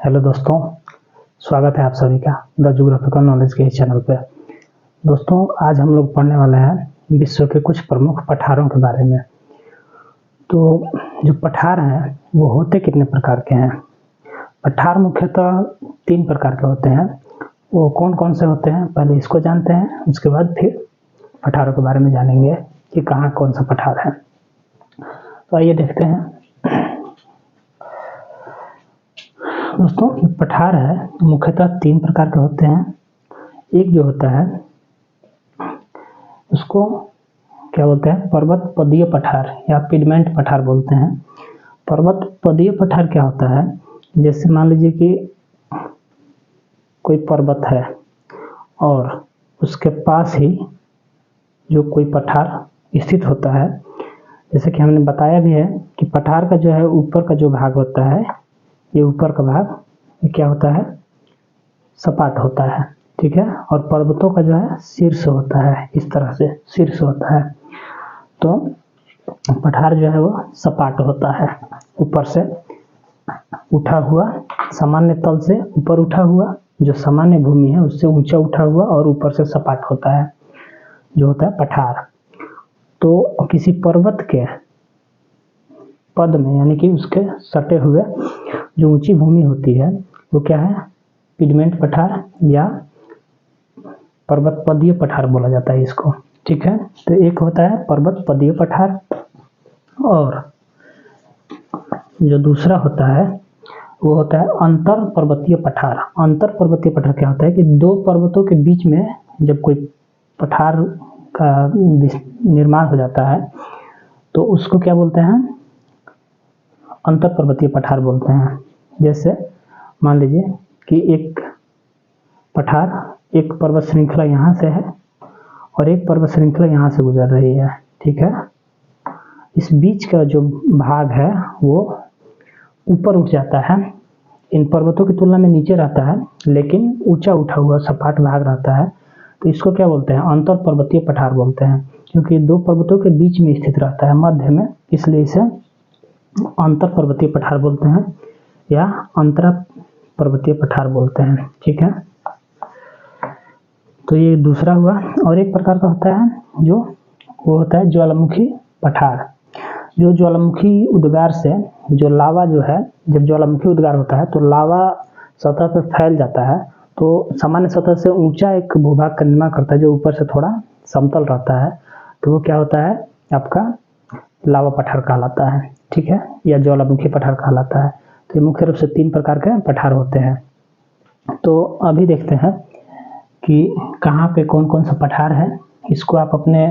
Hello दोस्तों, स्वागत है आप सभी का द ज्योग्राफिकल नॉलेज के इस चैनल पे। दोस्तों, आज हम लोग पढ़ने वाले हैं विश्व के कुछ प्रमुख पठारों के बारे में। तो जो पठार हैं वो होते कितने प्रकार के हैं? पठार मुख्यतः 3 प्रकार के होते हैं। वो कौन कौन से होते हैं, पहले इसको जानते हैं, उसके बाद फिर पठारों के बारे में जानेंगे कि कहाँ कौन सा पठार है। तो आइए देखते हैं। दोस्तों, पठार है मुख्यतः 3 प्रकार के होते हैं। एक जो होता है उसको क्या बोलते हैं, पर्वत पदीय पठार या पिडमेंट पठार बोलते हैं। पर्वत पदीय पठार क्या होता है, जैसे मान लीजिए कि कोई पर्वत है और उसके पास ही जो कोई पठार स्थित होता है। जैसे कि हमने बताया भी है कि पठार का जो है ऊपर का जो भाग होता है, ये ऊपर का भाग ये क्या होता है, सपाट होता है, ठीक है। और पर्वतों का जो है शीर्ष होता है, इस तरह से शीर्ष होता है। तो पठार जो है वो सपाट होता है, ऊपर से उठा हुआ, सामान्य तल से ऊपर उठा हुआ, जो सामान्य भूमि है उससे ऊंचा उठा हुआ और ऊपर से सपाट होता है, जो होता है पठार। तो किसी पर्वत के पद में यानी कि उसके सटे हुए जो ऊंची भूमि होती है वो क्या है, पिडमेंट पठार या पर्वत पदीय पठार बोला जाता है इसको, ठीक है। तो एक होता है पर्वत पदीय पठार और जो दूसरा होता है वो होता है अंतर पर्वतीय पठार। अंतर पर्वतीय पठार क्या होता है कि 2 पर्वतों के बीच में जब कोई पठार का निर्माण हो जाता है तो उसको क्या बोलते हैं, अंतर पर्वतीय पठार बोलते हैं। जैसे मान लीजिए कि एक पठार, एक पर्वत श्रृंखला यहाँ से है और एक पर्वत श्रृंखला यहाँ से गुजर रही है, ठीक है। इस बीच का जो भाग है वो ऊपर उठ जाता है, इन पर्वतों की तुलना में नीचे रहता है, लेकिन ऊंचा उठा हुआ सपाट भाग रहता है। तो इसको क्या बोलते हैं, अंतर पर्वतीय पठार बोलते हैं, क्योंकि 2 पर्वतों के बीच में स्थित रहता है, मध्य में, इसलिए इसे अंतर पर्वतीय पठार बोलते हैं या अंतरा पर्वतीय पठार बोलते हैं, ठीक है। तो ये दूसरा हुआ। और एक प्रकार का होता है जो वो होता है ज्वालामुखी पठार। जो ज्वालामुखी उद्गार से जो लावा जो है, जब ज्वालामुखी उद्गार होता है तो लावा सतह पर फैल जाता है, तो सामान्य सतह से ऊंचा एक भूभाग का निर्माण करता है जो ऊपर से थोड़ा समतल रहता है। तो वो क्या होता है, आपका लावा पठार कहलाता है, ठीक है, या ज्वालामुखी पठार कहलाता है। तो ये मुख्य रूप से 3 प्रकार के पठार होते हैं। तो अभी देखते हैं कि कहाँ पे कौन कौन सा पठार है। इसको आप अपने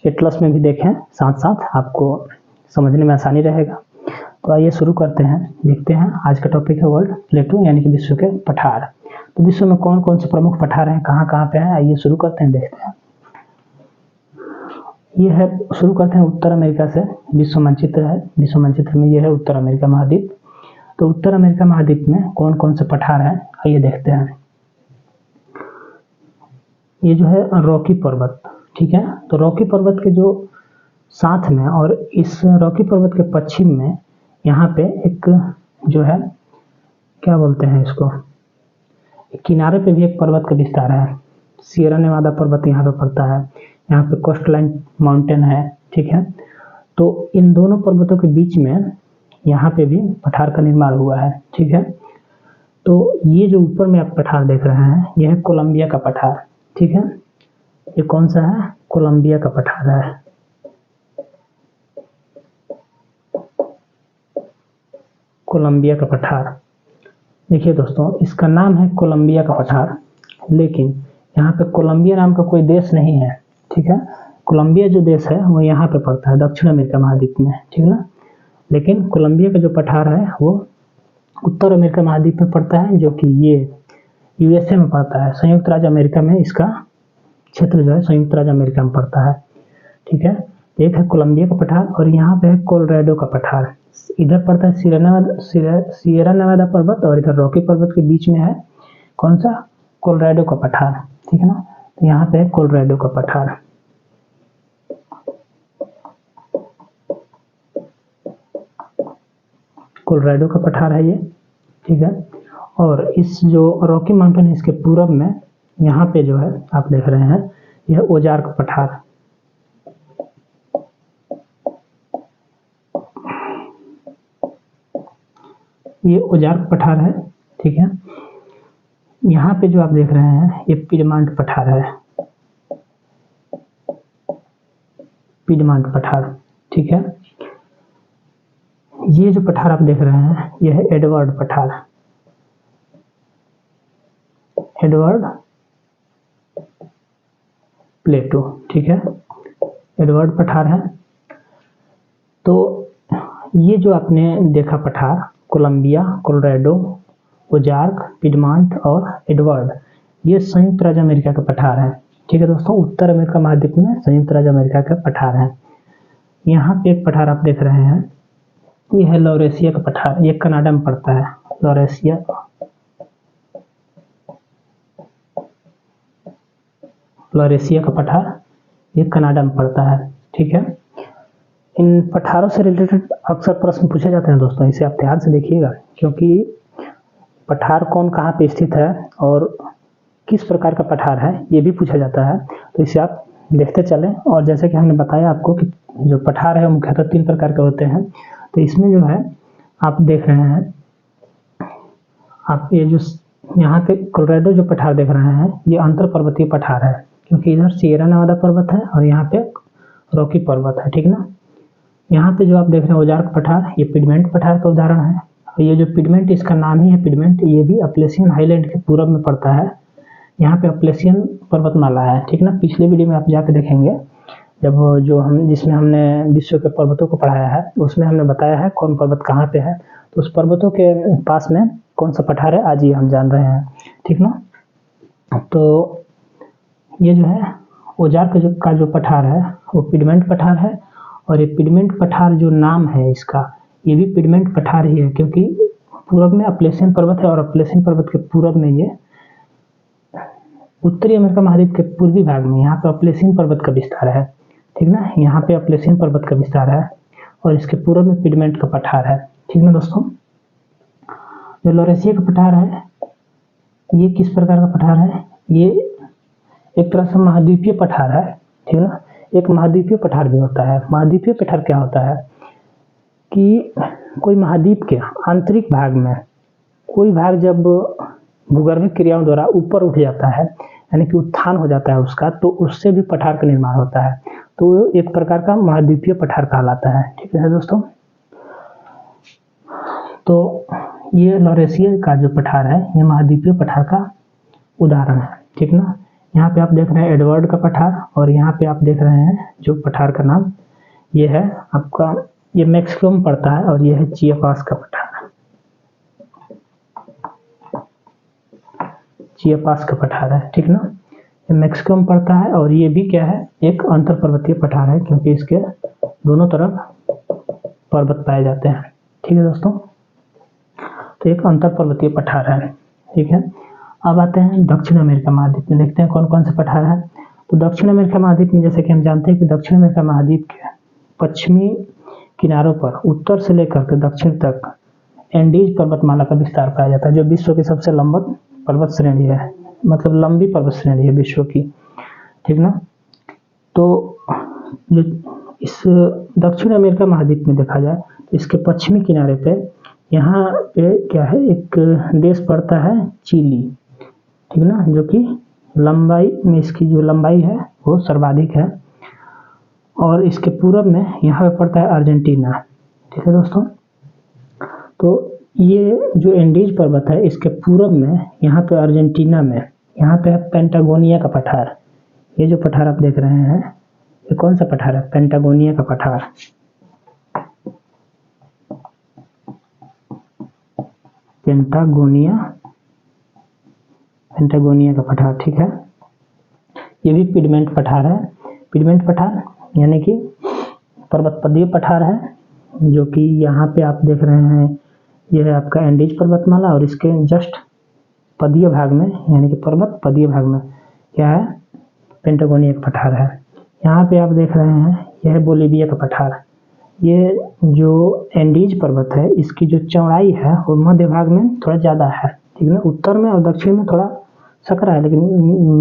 एटलस में भी देखें, साथ साथ आपको समझने में आसानी रहेगा। तो आइए शुरू करते हैं, देखते हैं। आज का टॉपिक है वर्ल्ड प्लेटू यानी कि विश्व के पठार। तो विश्व में कौन कौन से प्रमुख पठार हैं, कहाँ कहाँ पे हैं, आइए शुरू करते हैं, देखते हैं। ये है, शुरू करते हैं उत्तर अमेरिका से। विश्व मानचित्र है, विश्व मानचित्र में ये है उत्तर अमेरिका महाद्वीप। तो उत्तर अमेरिका महाद्वीप में कौन कौन से पठार हैं, आइए देखते हैं। ये जो है रॉकी पर्वत, ठीक है। तो रॉकी पर्वत के जो साथ में और इस रॉकी पर्वत के पश्चिम में यहाँ पे एक जो है, क्या बोलते हैं इसको, किनारे पे भी एक पर्वत का विस्तार है। सियरा नेवादा पर्वत यहाँ पे पड़ता है, यहाँ पे कोस्टलाइन माउंटेन है, ठीक है। तो इन दोनों पर्वतों के बीच में यहाँ पे भी पठार का निर्माण हुआ है, ठीक है। तो ये जो ऊपर में आप पठार देख रहे हैं यह है कोलंबिया का पठार, ठीक है। ये कौन सा है, कोलंबिया का पठार है। कोलंबिया का पठार, देखिए दोस्तों, इसका नाम है कोलंबिया का पठार, लेकिन यहाँ पे कोलंबिया नाम का कोई देश नहीं है, ठीक है। कोलंबिया जो देश है वो यहाँ पे पड़ता है दक्षिण अमेरिका महाद्वीप में, ठीक है ना। लेकिन कोलंबिया का जो पठार है वो उत्तर अमेरिका महाद्वीप में पड़ता है, जो कि ये यूएसए में पड़ता है, संयुक्त राज्य अमेरिका में इसका क्षेत्र जो है संयुक्त राज्य अमेरिका में पड़ता है, ठीक है। एक है कोलंबिया का पठार और यहाँ पे है कोलोराडो का पठार। इधर पड़ता है सियरा नेवादा पर्वत और इधर रॉकी पर्वत के बीच में है कौन सा, कोलोराडो का पठार, ठीक है ना। तो यहाँ पे है कोलोराडो का पठार। कोलोराडो का पठार है ये, ठीक है। और इस जो रॉकी माउंटेन है इसके पूरब में यहाँ पे जो है आप देख रहे हैं यह ओजार्क पठार। ये ओजार्क पठार है, ठीक है। यहाँ पे जो आप देख रहे हैं ये पिडमांट पठार है, पिडमांट पठार, ठीक है। ये जो पठार आप देख रहे हैं यह है एडवर्ड पठार, एडवर्ड प्लेटो, ठीक है, एडवर्ड पठार है। तो ये जो आपने देखा पठार कोलंबिया, कोलोराडो, ओजार्क, पिडमांट और एडवर्ड, ये संयुक्त राज्य अमेरिका का पठार है, ठीक है दोस्तों। उत्तर अमेरिका महाद्वीप में संयुक्त राज्य अमेरिका का पठार है। यहाँ पे एक पठार आप देख रहे हैं, ये है लॉरेशिया का पठार, ये कनाडा में पड़ता है, लॉरेशिया, लॉरेशिया का पठार ये कनाडा में पड़ता है, ठीक है। इन पठारों से रिलेटेड अक्सर प्रश्न पूछे जाते हैं दोस्तों, इसे आप ध्यान से देखिएगा, क्योंकि पठार कौन कहाँ पे स्थित है और किस प्रकार का पठार है ये भी पूछा जाता है, तो इसे आप देखते चलें। और जैसे कि हमने बताया आपको कि जो पठार है मुख्यतः 3 प्रकार के होते हैं, तो इसमें जो है आप देख रहे हैं, आप ये जो यहाँ पे कोलोराडो जो पठार देख रहे हैं ये अंतर पर्वतीय पठार है, क्योंकि इधर सिएरा नेवादा पर्वत है और यहाँ पे रॉकी पर्वत है, ठीक ना। यहाँ पे जो आप देख रहे हैं ओजार्क पठार, ये पिडमेंट पठार का उदाहरण है। और ये जो पिडमेंट, इसका नाम ही है पिडमेंट, ये भी अपलेशियन हाईलैंड के पूरब में पड़ता है। यहाँ पे अपलेशियन पर्वतमाला है, ठीक ना। पिछले वीडियो में आप जाके देखेंगे, जब जो हम जिसमें हमने विश्व के पर्वतों को पढ़ाया है उसमें हमने बताया है कौन पर्वत कहाँ पे है, तो उस पर्वतों के पास में कौन सा पठार है आज ये हम जान रहे हैं, ठीक ना। तो ये जो है ओजार्क का जो पठार है वो पिडमेंट पठार है, और ये पिडमेंट पठार जो नाम है इसका, ये भी पिडमेंट पठार ही है, क्योंकि पूरब में अपलेशियन पर्वत है और अपलेशियन पर्वत के पूरब में ये उत्तरी अमेरिका महाद्वीप के पूर्वी भाग में यहाँ पे अपलेशियन पर्वत का विस्तार है, ठीक ना। यहाँ पे अपलेशियन पर्वत का विस्तार है और इसके पूरब में पिडमेंट का पठार है, ठीक ना दोस्तों। जो लॉरेशिया का पठार है ये किस प्रकार का पठार है, ये एक तरह से महाद्वीपीय पठार है, ठीक ना। एक महाद्वीपीय पठार भी होता है। महाद्वीपीय पठार क्या होता है कि कोई महाद्वीप के आंतरिक भाग में कोई भाग जब भूगर्भिक क्रियाओं द्वारा ऊपर उठ जाता है, यानी कि उत्थान हो जाता है उसका, तो उससे भी पठार का निर्माण होता है, तो एक प्रकार का महाद्वीपीय पठार कहलाता है, ठीक है दोस्तों। तो ये लॉरेशिया का जो पठार है ये महाद्वीपीय पठार का उदाहरण है, ठीक ना। यहाँ पे आप देख रहे हैं एडवर्ड का पठार, और यहाँ पे आप देख रहे हैं जो पठार का नाम ये है आपका, ये मैक्सिको में पड़ता है, और ये है चियापास का पठार, चियापास का पठार है, ठीक ना। ये मैक्सिको में पड़ता है और ये भी क्या है, एक अंतर पर्वतीय पठार है, क्योंकि इसके दोनों तरफ पर्वत पाए जाते हैं, ठीक है दोस्तों। तो एक अंतर पर्वतीय पठार है, ठीक है। अब आते हैं दक्षिण अमेरिका महाद्वीप में, देखते हैं कौन कौन से पठार है। तो दक्षिण अमेरिका महाद्वीप में जैसे कि हम जानते हैं कि दक्षिण अमेरिका महाद्वीप के पश्चिमी किनारों पर उत्तर से लेकर के दक्षिण तक एंडीज पर्वतमाला का विस्तार पाया जाता है, जो विश्व की सबसे लंबी पर्वत श्रेणी है, मतलब लंबी पर्वत श्रेणी है विश्व की, ठीक ना। तो जो इस दक्षिण अमेरिका महाद्वीप में देखा जाए तो इसके पश्चिमी किनारे पे यहाँ पे क्या है, एक देश पड़ता है चिली, ठीक ना, जो कि लंबाई में इसकी जो लंबाई है वो सर्वाधिक है, और इसके पूरब में यहाँ पे पड़ता है अर्जेंटीना, ठीक है दोस्तों। तो ये जो एंडीज पर्वत है इसके पूरब में यहाँ पे अर्जेंटीना में यहाँ पे है पेंटागोनिया का पठार। ये जो पठार आप देख रहे हैं ये कौन सा पठार है, पेंटागोनिया का पठार, पेंटागोनिया, पेंटागोनिया का पठार, ठीक है। ये भी पिडमेंट पठार है। पिडमेंट पठार यानी कि पर्वतपदीय पठार है, जो कि यहाँ पे आप देख रहे हैं यह है आपका एंडीज पर्वतमाला, और इसके जस्ट पदीय भाग में यानी कि पर्वत पदीय भाग में क्या है, पेंटागोनिया का पठार है। यहाँ पे आप देख रहे हैं यह है बोलीविया का पठार। ये जो एंडीज पर्वत है इसकी जो चौड़ाई है वो मध्य भाग में थोड़ा ज़्यादा है, ठीक है ना। उत्तर में और दक्षिण में थोड़ा सकरा है, लेकिन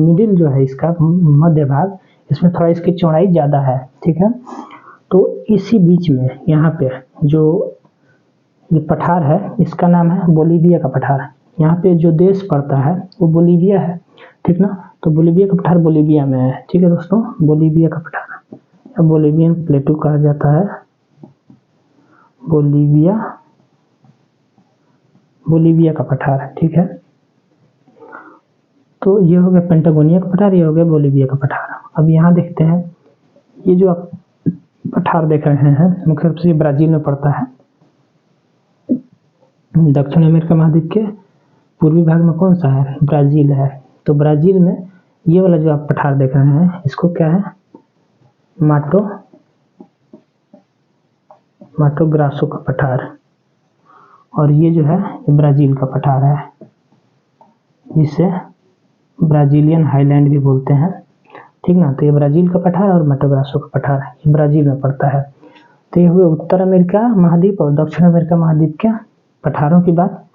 मिडिल जो है इसका मध्य भाग, इसमें थोड़ा इसकी चौड़ाई ज़्यादा है, ठीक है। तो इसी बीच में यहाँ पे जो ये पठार है इसका नाम है बोलीविया का पठार। यहाँ पे जो देश पड़ता है वो बोलीविया है, ठीक ना। तो बोलीविया का पठार बोलीविया में है, ठीक है दोस्तों, बोलीविया का पठार। बोलीवियन प्लेटू कहा जाता है, बोलीविया का पठार, ठीक है। तो ये हो गया पेंटागोनिया का पठार, ये हो गया बोलीविया का पठार। अब यहाँ देखते हैं, ये जो आप पठार देख रहे हैं मुख्य रूप से ब्राजील में पड़ता है। दक्षिण अमेरिका महाद्वीप के पूर्वी भाग में कौन सा है? ब्राजील है। तो ब्राजील में ये वाला जो आप पठार देख रहे हैं इसको क्या है? माटो ग्रासो का पठार। और ये जो है ये ब्राजील का पठार है, जिसे ब्राजीलियन हाईलैंड भी बोलते हैं, ठीक ना। तो ये ब्राजील का पठार और माटो ग्रासो का पठार ये ब्राजील में पड़ता है। तो ये हुए उत्तर अमेरिका महाद्वीप और दक्षिण अमेरिका महाद्वीप के पठारों की बात,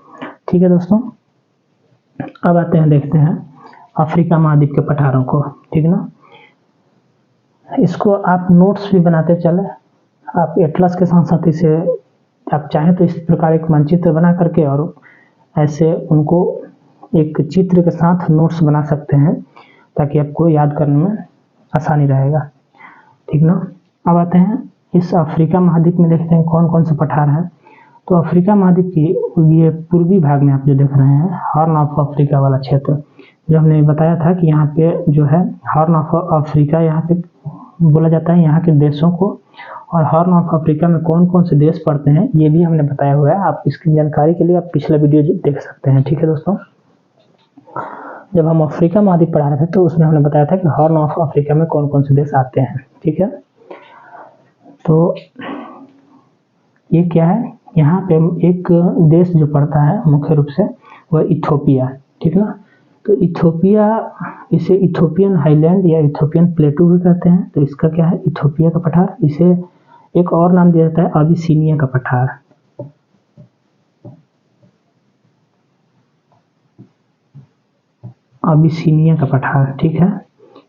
ठीक है दोस्तों। अब आते हैं, देखते हैं अफ्रीका महाद्वीप के पठारों को, ठीक ना। इसको आप नोट्स भी बनाते चले, आप एटलस के साथ साथ इसे आप चाहें तो इस प्रकार एक मानचित्र बना करके और ऐसे उनको एक चित्र के साथ नोट्स बना सकते हैं, ताकि आपको याद करने में आसानी रहेगा, ठीक ना। अब आते हैं इस अफ्रीका महाद्वीप में, देखते हैं कौन कौन से पठार हैं। तो अफ्रीका महाद्वीप की ये पूर्वी भाग में आप जो देख रहे हैं हॉर्न ऑफ अफ्रीका वाला क्षेत्र, जो हमने बताया था कि यहाँ पे जो है हॉर्न ऑफ अफ्रीका यहाँ पे बोला जाता है यहाँ के देशों को, और हॉर्न ऑफ अफ्रीका में कौन कौन से देश पड़ते हैं ये भी हमने बताया हुआ है। आप इसकी जानकारी के लिए आप पिछला वीडियो देख सकते हैं, ठीक है दोस्तों। जब हम अफ्रीका महाद्वीप पढ़ा रहे थे तो उसमें हमने बताया था कि हॉर्न ऑफ अफ्रीका में कौन कौन से देश आते हैं, ठीक है। तो ये क्या है, यहाँ पे एक देश जो पड़ता है मुख्य रूप से वह इथोपिया, ठीक ना। तो इथोपिया, इसे इथोपियन हाईलैंड या इथोपियन प्लेटू भी कहते हैं। तो इसका क्या है, इथोपिया का पठार। इसे एक और नाम दिया जाता है अबिसिनिया का पठार, अबिसिनिया का पठार, ठीक है।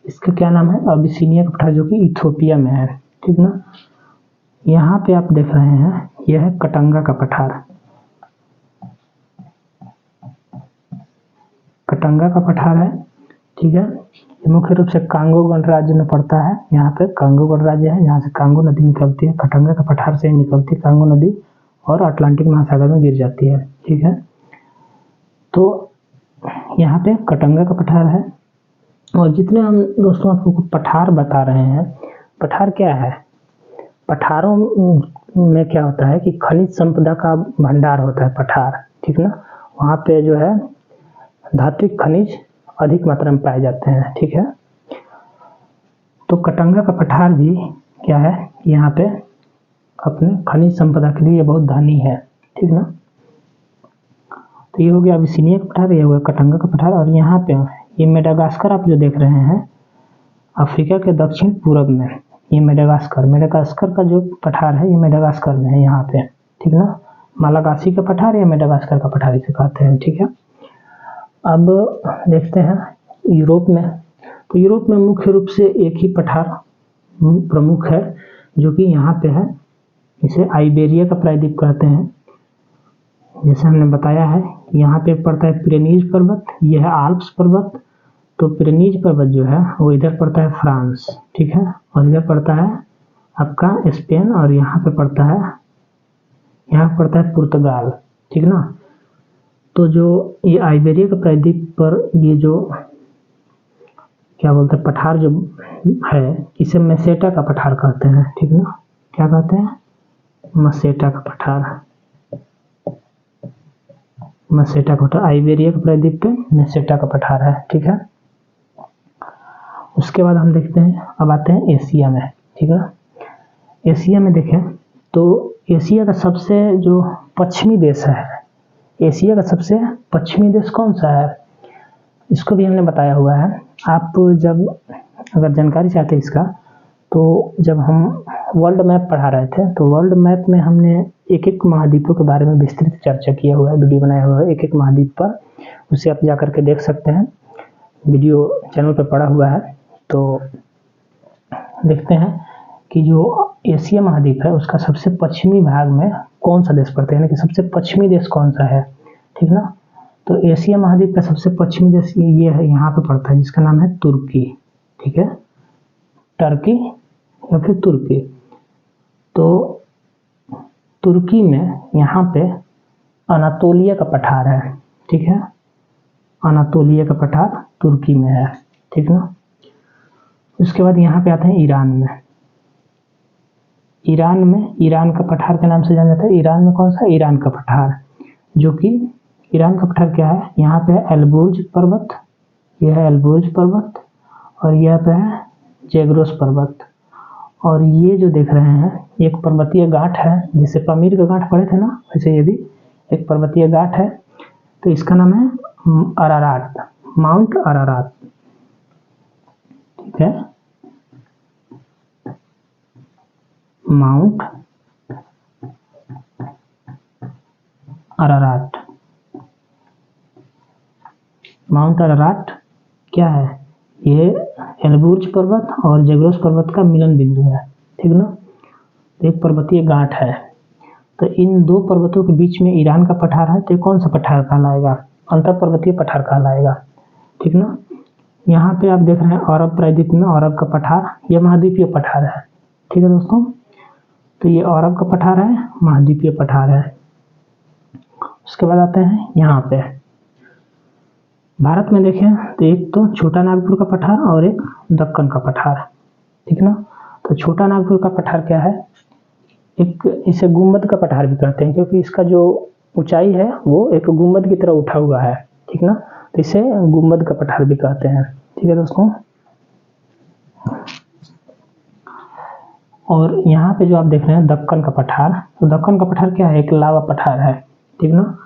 इसका क्या नाम है, अबिसिनिया का पठार, जो कि इथोपिया में है, ठीक ना। यहाँ पे आप देख रहे हैं यह है कटंगा का पठार, कटंगा का पठार है, ठीक है। ये मुख्य रूप से कांगो गणराज्य में पड़ता है। यहाँ पे कांगो गणराज्य है, यहाँ से कांगो नदी निकलती है, कटंगा का पठार से निकलती है कांगो नदी और अटलांटिक महासागर में गिर जाती है, ठीक है। तो यहाँ पे कटंगा का पठार है। और जितने हम दोस्तों आपको पठार बता रहे हैं, पठार क्या है, पठारों में क्या होता है कि खनिज संपदा का भंडार होता है पठार, ठीक ना। वहाँ पे जो है धात्विक खनिज अधिक मात्रा में पाए जाते हैं, ठीक है। तो कटंगा का पठार भी क्या है, यहाँ पे अपने खनिज संपदा के लिए बहुत धनी है, ठीक ना। तो ये हो गया अबिसिनिया का पठार, ये हो गया कटंगा का पठार। और यहाँ पे ये मेडागास्कर आप जो देख रहे हैं अफ्रीका के दक्षिण पूर्व में, ये मेडागास्कर का जो पठार है ये मेडागास्कर में है यहाँ पे, ठीक ना। मालागासी का पठार या मेडागास्कर का पठार इसे कहते हैं, ठीक है। अब देखते हैं यूरोप में। तो यूरोप में मुख्य रूप से एक ही पठार प्रमुख है जो कि यहाँ पे है, इसे आइबेरिया का प्रायद्वीप कहते हैं। जैसे हमने बताया है यहाँ पे पड़ता है पिरेनीज पर्वत, यह है आल्प्स पर्वत। तो पिरेनीज पर्वत जो है वो इधर पड़ता है फ्रांस, ठीक है, और इधर पड़ता है आपका स्पेन, और यहाँ पे पड़ता है पुर्तगाल, ठीक ना। तो जो ये आइबेरिया का प्रायद्वीप पर ये जो क्या बोलते हैं पठार जो है, इसे मेसेटा का पठार कहते हैं, ठीक ना। क्या कहते हैं, मेसेटा का पठार, मेसेटा का पठार, आइबेरिया के प्रायद्वीप पे मेसेटा का पठार है, ठीक है। उसके बाद हम देखते हैं, अब आते हैं एशिया में, ठीक है। एशिया में देखें तो एशिया का सबसे जो पश्चिमी देश है, एशिया का सबसे पश्चिमी देश कौन सा है, इसको भी हमने बताया हुआ है। आप जब अगर जानकारी चाहते हैं इसका, तो जब हम वर्ल्ड मैप पढ़ा रहे थे, तो वर्ल्ड मैप में हमने एक एक महाद्वीपों के बारे में विस्तृत चर्चा किया हुआ है, वीडियो बनाया हुआ है एक एक महाद्वीप पर, उसे आप जा करके देख सकते हैं, वीडियो चैनल पर पड़ा हुआ है। तो देखते हैं कि जो एशिया महाद्वीप है उसका सबसे पश्चिमी भाग में कौन सा देश पड़ता है, यानी कि सबसे पश्चिमी देश कौन सा है, ठीक ना। तो एशिया महाद्वीप का सबसे पश्चिमी देश ये है, यहाँ पे पड़ता है, जिसका नाम है तुर्की, ठीक है, टर्की या फिर तुर्की। तो तुर्की में यहाँ पे अनातोलिया का पठार है, ठीक है, अनातोलिया का पठार तुर्की में है, ठीक ना। उसके बाद यहाँ पे आते हैं ईरान में। ईरान का पठार के नाम से जाना जाता है। ईरान में कौन सा, ईरान का पठार, जो कि ईरान का पठार क्या है, यहाँ पे है एल्बुर्ज पर्वत, यह है एल्बुर्ज पर्वत, और यह पे है जैग्रोस पर्वत। और ये जो देख रहे हैं एक पर्वतीय गांठ है, जिसे पामीर का गांठ पढ़े थे ना, वैसे ये भी एक पर्वतीय गांठ है। तो इसका नाम है अराराट, माउंट अराराट, ठीक है, माउंट अराराट। माउंट अराराट क्या है, ये एल्बुर्ज पर्वत और जैग्रोस पर्वत का मिलन बिंदु है, ठीक ना। तो एक पर्वतीय गांठ है। तो इन दो पर्वतों के बीच में ईरान का पठार है, तो ये कौन सा पठार कहलाएगा, अंतर पर्वतीय पठार कहलाएगा, ठीक ना। यहाँ पे आप देख रहे हैं अरब प्रायद्वीप में अरब का पठार, यह महाद्वीपीय पठार है, ठीक है दोस्तों। तो ये अरब का पठार है, महाद्वीपीय पठार है। उसके बाद आते हैं यहाँ पे भारत में देखें तो एक तो छोटा नागपुर का पठार और एक दक्कन का पठार, ठीक ना। तो छोटा नागपुर का पठार क्या है, एक इसे गुम्बद का पठार भी कहते हैं, क्योंकि इसका जो ऊंचाई है वो एक गुम्बद की तरह उठा हुआ है, ठीक ना। तो इसे गुम्बद का पठार भी कहते हैं, ठीक है दोस्तों। और यहाँ पे जो आप देख रहे हैं दक्कन का पठार, तो दक्कन का पठार क्या है, एक लावा पठार है, ठीक ना।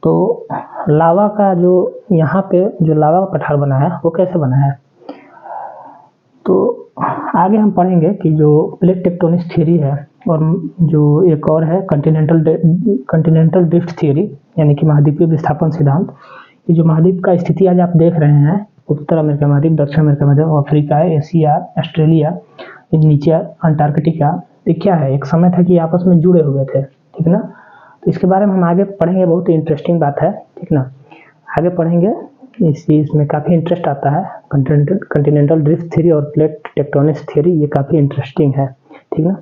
तो लावा का जो यहाँ पे जो लावा का पठार बना है वो कैसे बना है, तो आगे हम पढ़ेंगे कि जो प्लेट टेक्टोनिक्स थ्योरी है और जो एक और है कॉन्टिनेंटल ड्रिफ्ट थ्योरी, यानी कि महाद्वीपीय विस्थापन सिद्धांत। ये जो महाद्वीप का स्थिति आज आप देख रहे हैं, उत्तर अमेरिका महाद्वीप, दक्षिण अमेरिका महाद्वीप, अफ्रीका है, एशिया, ऑस्ट्रेलिया, नीचे अंटार्कटिका, ये क्या है, एक समय था कि आपस में जुड़े हुए थे, ठीक ना। तो इसके बारे में हम आगे पढ़ेंगे, बहुत ही इंटरेस्टिंग बात है, ठीक ना, आगे पढ़ेंगे, इसमें काफ़ी इंटरेस्ट आता है। कॉन्टिनेंटल ड्रिफ्ट थ्योरी और प्लेट टेक्टोनिक्स थ्योरी ये काफ़ी इंटरेस्टिंग है, ठीक ना।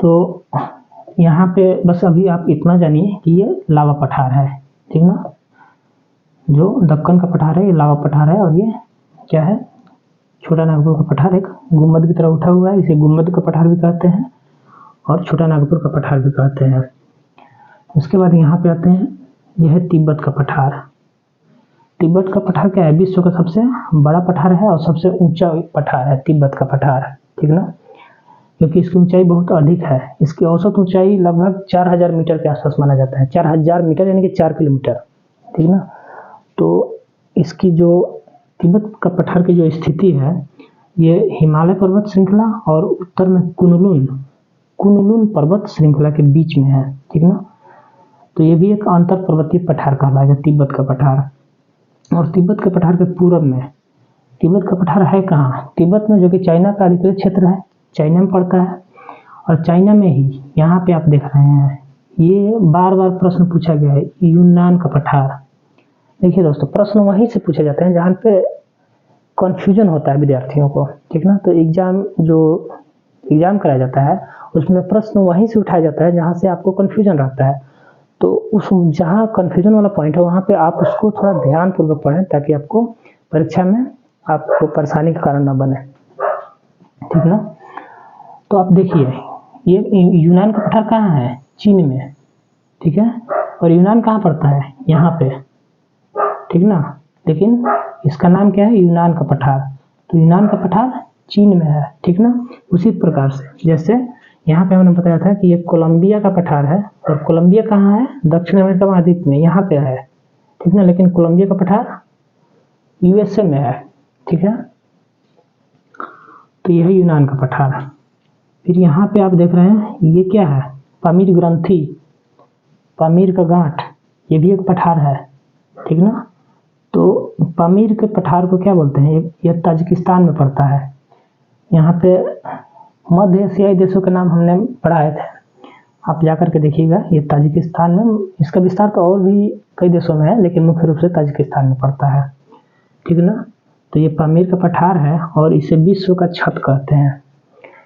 तो यहाँ पे बस अभी आप इतना जानिए कि ये लावा पठार है, ठीक ना। जो दक्कन का पठार है ये लावा पठार है, और ये क्या है, छोटा नागपुर का पठार एक गुम्बद की तरह उठा हुआ है, इसे गुम्बद का पठार भी कहते हैं और छोटा नागपुर का पठार भी कहते हैं। उसके बाद यहाँ पे आते हैं, यह है तिब्बत का पठार। तिब्बत का पठार क्या है, विश्व का सबसे बड़ा पठार है और सबसे ऊंचा पठार है तिब्बत का पठार, ठीक ना, क्योंकि इसकी ऊंचाई बहुत अधिक है। इसकी औसत ऊंचाई लगभग 4000 मीटर के आसपास माना जाता है, 4000 मीटर यानी कि 4 किलोमीटर, ठीक ना। तो इसकी जो तिब्बत का पठार की जो स्थिति है, ये हिमालय पर्वत श्रृंखला और उत्तर में कुनलुन पर्वत श्रृंखला के बीच में है, ठीक ना। तो ये भी एक अंतर पर्वतीय पठार कहलाएगा, तिब्बत का पठार। और तिब्बत के पठार के पूर्व में, तिब्बत का पठार है कहाँ, तिब्बत में, जो कि चाइना का अधिकृत क्षेत्र है, चाइना में पड़ता है। और चाइना में ही यहाँ पे आप देख रहे हैं, ये बार बार प्रश्न पूछा गया है, यूनान का पठार। देखिए दोस्तों, प्रश्न वहीं से पूछे जाते हैं जहाँ पे कन्फ्यूजन होता है विद्यार्थियों को, ठीक ना। तो एग्जाम कराया जाता है उसमें प्रश्न वहीं से उठाया जाता है जहाँ से आपको कन्फ्यूजन रहता है। तो उस जहाँ कन्फ्यूजन वाला पॉइंट है वहाँ पे आप उसको थोड़ा ध्यानपूर्वक पढ़ें, ताकि आपको परीक्षा में आपको परेशानी का कारण न बने, ठीक ना। तो आप देखिए, ये यूनान का पठार कहाँ है, चीन में, ठीक है। और यूनान कहाँ पड़ता है, यहाँ पे, ठीक ना। लेकिन इसका नाम क्या है, यूनान का पठार। तो यूनान का पठार चीन में है, ठीक ना। उसी प्रकार से जैसे यहाँ पे हमने बताया था कि ये कोलंबिया का पठार है, और कोलंबिया कहाँ है, दक्षिण अमेरिका महाद्वीप में, यहाँ पे है, ठीक ना। लेकिन कोलंबिया का पठार यूएसए में है, ठीक है। तो यह है यूनान का पठार। फिर यहाँ पे आप देख रहे हैं ये क्या है, पमीर ग्रंथि, पमीर का गांठ, ये भी एक पठार है, ठीक ना। तो पमीर के पठार को क्या बोलते हैं, ये ताजिकिस्तान में पड़ता है। यहाँ पे मध्य एशियाई देशों के नाम हमने पढ़ाए थे, आप जाकर के देखिएगा। ये ताजिकिस्तान में, इसका विस्तार तो और भी कई देशों में है, लेकिन मुख्य रूप से ताजिकिस्तान में पड़ता है, ठीक ना। तो ये पमीर का पठार है और इसे विश्व का छत कहते हैं।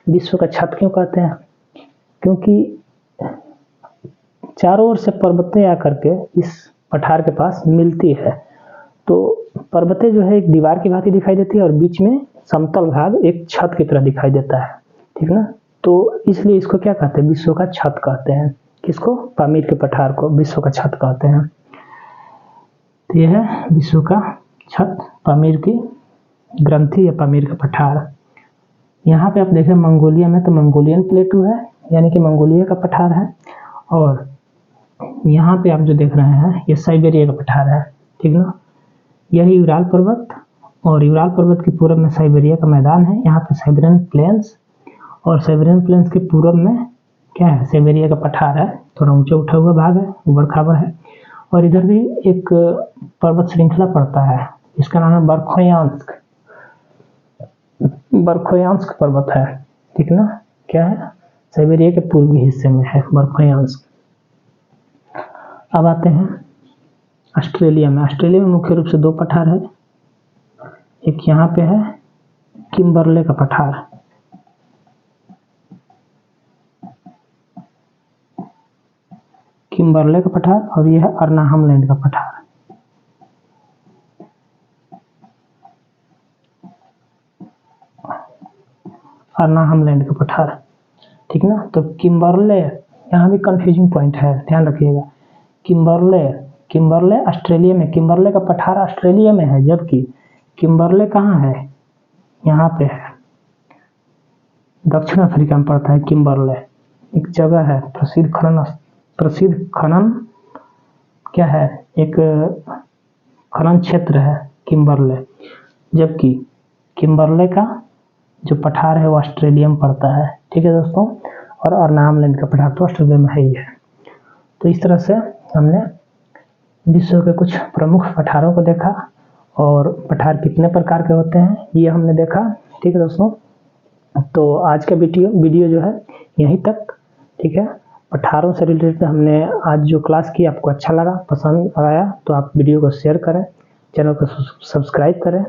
विश्व का छत क्यों कहते हैं, क्योंकि चारों ओर से पर्वतें आकर के इस पठार के पास मिलती है। तो पर्वतें जो है एक दीवार की भांति दिखाई देती है और बीच में समतल भाग एक छत की तरह दिखाई देता है, ठीक ना। तो इसलिए इसको क्या कहते हैं, विश्व का छत कहते हैं। किसको, पमीर के पठार को विश्व का छत कहते हैं। तो यह है विश्व का छत, पमीर की ग्रंथि या पमीर का पठार। यहाँ पे आप देखें मंगोलिया में, तो मंगोलियन प्लेटू है, यानी कि मंगोलिया का पठार है। और यहाँ पे आप जो देख रहे हैं ये साइबेरिया का पठार है, ठीक ना। यही यूराल पर्वत, और यूराल पर्वत के पूर्व में साइबेरिया का मैदान है। यहाँ पे साइबेरियन प्लेन्स, और साइबेरियन प्लेन्स के पूर्व में क्या है, साइबेरिया का पठार है, थोड़ा ऊंचा उठा हुआ भाग है, ऊबड़ खाबड़ है। और इधर भी एक पर्वत श्रृंखला पड़ता है, इसका नाम है बर्खोयांस्क, बर्खोयांस्क पर्वत है, ठीक ना। क्या है, साइबेरिया के पूर्वी हिस्से में है बर्खोयांस्क। अब आते हैं ऑस्ट्रेलिया में। ऑस्ट्रेलिया में मुख्य रूप से दो पठार है, एक यहाँ पे है किम्बरले का पठार, किम्बरले का पठार, और यह है अर्नाहम लैंड का पठार। अर्नाहम लैंड का पठार, ठीक ना। तो किम्बरले, यहाँ भी कंफ्यूजिंग पॉइंट है, ध्यान रखिएगा। किम्बरले, किम्बरले ऑस्ट्रेलिया में, किम्बरले का पठार ऑस्ट्रेलिया में है, जबकि किम्बरले कहाँ है, यहाँ पे है, दक्षिण अफ्रीका में पड़ता है किम्बरले। एक जगह है, प्रसिद्ध खनन क्या है, एक खनन क्षेत्र है किम्बरले, जबकि किम्बरले का जो पठार है वो ऑस्ट्रेलिया में पड़ता है, ठीक है दोस्तों। और अर्नाहम लैंड का पठार तो ऑस्ट्रेलिया में है ही है। तो इस तरह से हमने विश्व के कुछ प्रमुख पठारों को देखा, और पठार कितने प्रकार के होते हैं ये हमने देखा, ठीक है दोस्तों। तो आज का वीडियो जो है यहीं तक, ठीक है। पठारों से रिलेटेड हमने आज जो क्लास की, आपको अच्छा लगा, पसंद आया तो आप वीडियो को शेयर करें, चैनल को सब्सक्राइब करें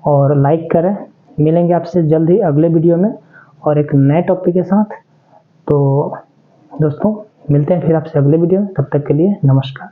और लाइक करें। मिलेंगे आपसे जल्द ही अगले वीडियो में और एक नए टॉपिक के साथ। तो दोस्तों मिलते हैं फिर आपसे अगले वीडियो में, तब तक के लिए नमस्कार।